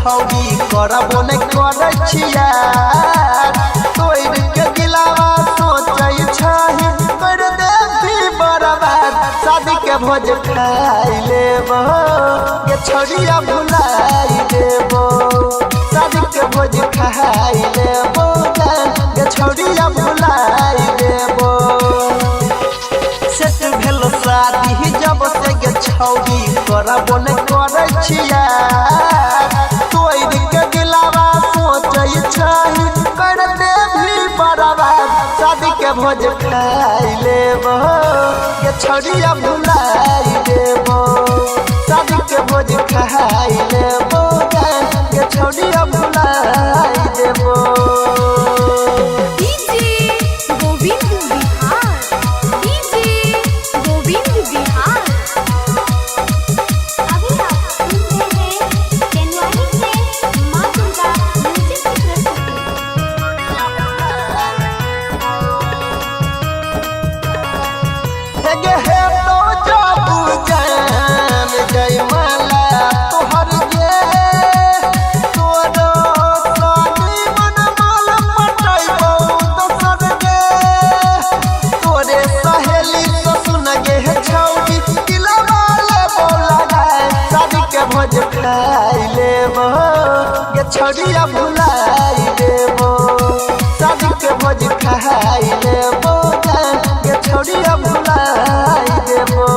छौरी करबो ने करे छिया तोर के दिलावा सोचै छही कर दे भी बर्बाद शादी के भोज खाई लेबो ये छौरिया भुलाई देबो शादी के भोज खाई लेबो ये छौरिया भुलाई देबो सेट भेल शादी जब से गे छौरी करबो ने करे छिया तोर के दिलावा सोचै छही कर दे भी बर्बाद शादी के भोज खाई लेबो ये छौरिया भुलाई देबो शादी के भोज खाई लेबो ये छौरिया भुलाई देबो भोज खाई लेबो ये छौरिया भुलाई देबो शादी के भोज खाई लेबो ये छौरिया भुलाई देबो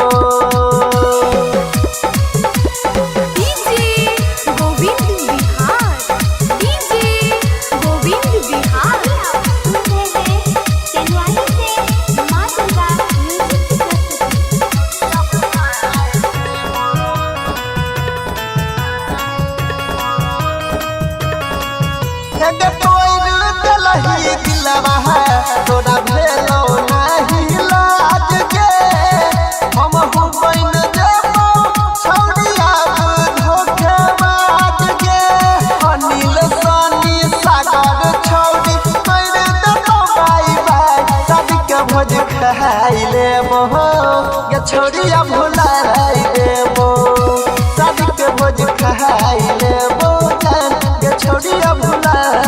तोरा भेलो नहीं लाज गे हम बन देबो छौरिया धोखेबाज गे अनिल सनी सागर छौरी कर देबो बाई बाई शादी के भोज खाई लेबो ये छौरिया भुलाई देबो शादी के भोज खाई लेबो ये छौरिया भुलाई